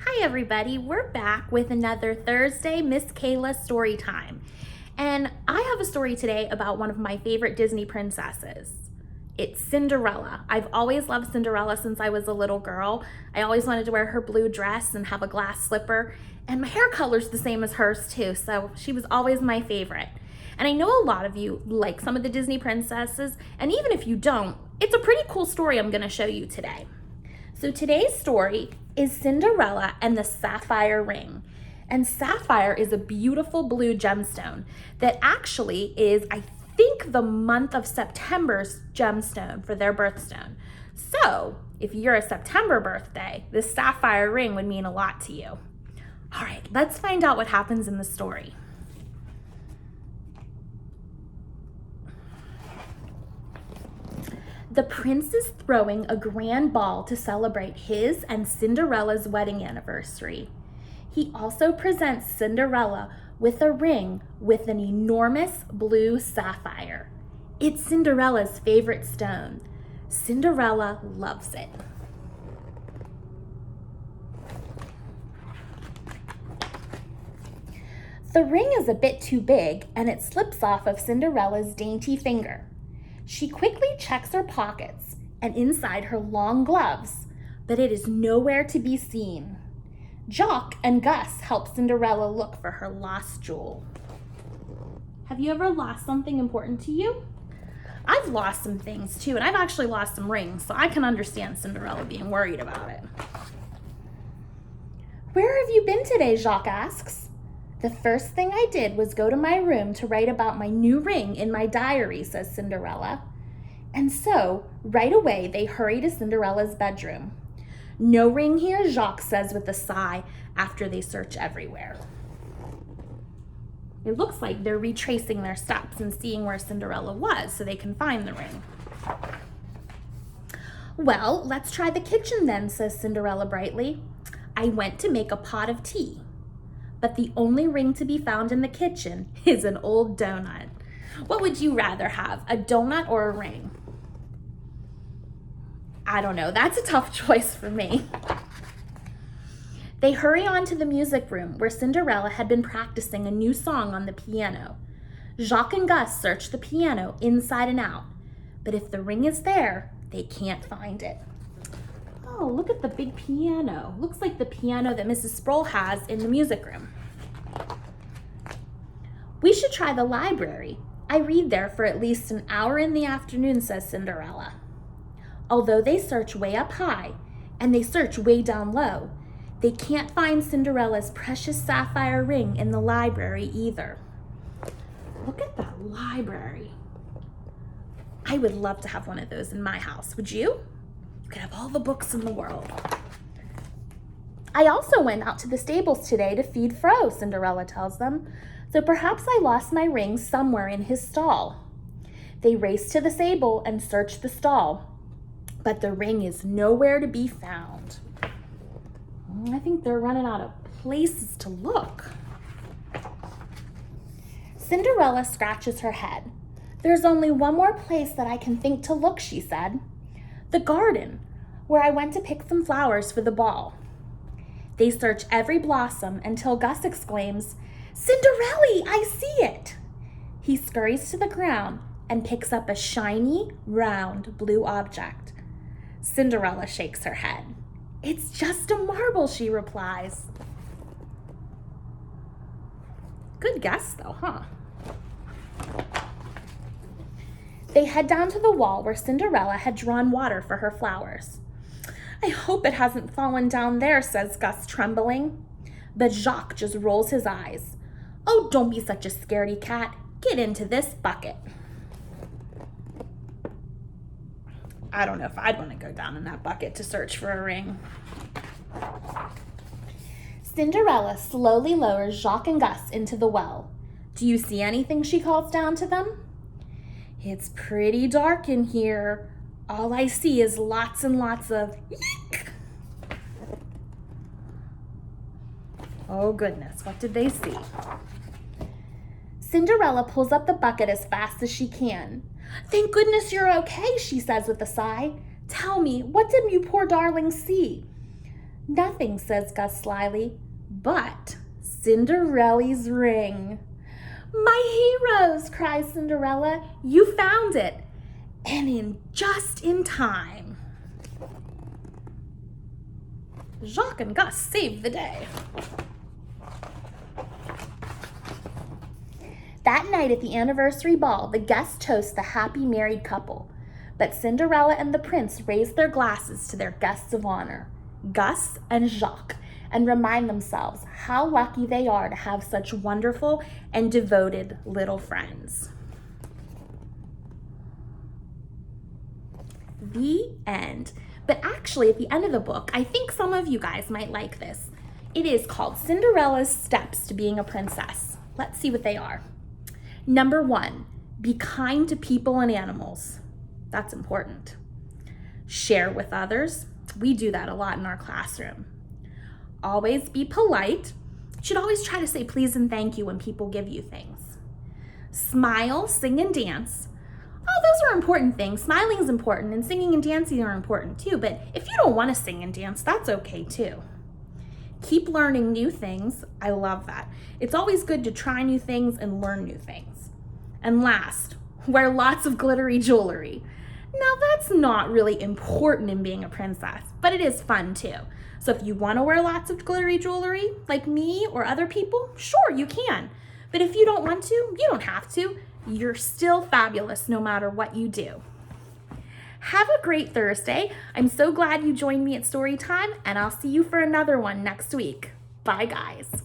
Hi everybody, we're back with another Thursday Miss Kayla story time. And I have a story today about one of my favorite Disney princesses. It's Cinderella. I've always loved Cinderella since I was a little girl. I always wanted to wear her blue dress and have a glass slipper. And my hair color's the same as hers too, so she was always my favorite. And I know a lot of you like some of the Disney princesses, and even if you don't, it's a pretty cool story I'm gonna show you today. So today's story is Cinderella and the Sapphire ring. And sapphire is a beautiful blue gemstone that actually is, I think, the month of September's gemstone for their birthstone. So if you're a September birthday, this sapphire ring would mean a lot to you. All right, let's find out what happens in the story. The prince is throwing a grand ball to celebrate his and Cinderella's wedding anniversary. He also presents Cinderella with a ring with an enormous blue sapphire. It's Cinderella's favorite stone. Cinderella loves it. The ring is a bit too big and it slips off of Cinderella's dainty finger. She quickly checks her pockets and inside her long gloves, but it is nowhere to be seen. Jock and Gus help Cinderella look for her lost jewel. Have you ever lost something important to you? I've lost some things too, and I've actually lost some rings, so I can understand Cinderella being worried about it. Where have you been today? Jock asks. The first thing I did was go to my room to write about my new ring in my diary, says Cinderella. And so, right away, they hurry to Cinderella's bedroom. No ring here, Jacques says with a sigh after they search everywhere. It looks like they're retracing their steps and seeing where Cinderella was so they can find the ring. Well, let's try the kitchen then, says Cinderella brightly. I went to make a pot of tea. But the only ring to be found in the kitchen is an old donut. What would you rather have, a donut or a ring? I don't know, that's a tough choice for me. They hurry on to the music room where Cinderella had been practicing a new song on the piano. Jacques and Gus search the piano inside and out, but if the ring is there, they can't find it. Oh, look at the big piano. Looks like the piano that Mrs. Sproul has in the music room. We should try the library. I read there for at least an hour in the afternoon, says Cinderella. Although they search way up high and they search way down low, they can't find Cinderella's precious sapphire ring in the library either. Look at that library. I would love to have one of those in my house. Would you? You could have all the books in the world. I also went out to the stables today to feed Fro, Cinderella tells them, so perhaps I lost my ring somewhere in his stall. They race to the stable and search the stall, but the ring is nowhere to be found. I think they're running out of places to look. Cinderella scratches her head. There's only one more place that I can think to look, she said. The garden, where I went to pick some flowers for the ball. They search every blossom until Gus exclaims, Cinderella, I see it! He scurries to the ground and picks up a shiny, round, blue object. Cinderella shakes her head. It's just a marble, she replies. Good guess, though, huh? They head down to the wall where Cinderella had drawn water for her flowers. I hope it hasn't fallen down there, says Gus, trembling. But Jacques just rolls his eyes. Oh, don't be such a scaredy cat. Get into this bucket. I don't know if I'd want to go down in that bucket to search for a ring. Cinderella slowly lowers Jacques and Gus into the well. Do you see anything? She calls down to them. It's pretty dark in here. All I see is lots and lots of eek. Oh goodness, what did they see? Cinderella pulls up the bucket as fast as she can. Thank goodness you're okay, she says with a sigh. Tell me, what did you poor darling see? Nothing, says Gus slyly, but Cinderella's ring. My heroes, cries Cinderella, you found it, and just in time. Jacques and Gus saved the day. That night at the anniversary ball, the guests toast the happy married couple. But Cinderella and the prince raise their glasses to their guests of honor, Gus and Jacques, and remind themselves how lucky they are to have such wonderful and devoted little friends. The end. But actually, at the end of the book, I think some of you guys might like this. It is called Cinderella's Steps to Being a Princess. Let's see what they are. Number 1, be kind to people and animals. That's important. Share with others. We do that a lot in our classroom. Always be polite. You should always try to say please and thank you when people give you things. Smile, sing, and dance. Oh, those are important things. Smiling is important, and singing and dancing are important too, but if you don't want to sing and dance, that's okay too. Keep learning new things. I love that. It's always good to try new things and learn new things. And last, wear lots of glittery jewelry. Now, that's not really important in being a princess, but it is fun too. So if you want to wear lots of glittery jewelry, like me or other people, sure, you can. But if you don't want to, you don't have to. You're still fabulous no matter what you do. Have a great Thursday. I'm so glad you joined me at Story Time, and I'll see you for another one next week. Bye, guys.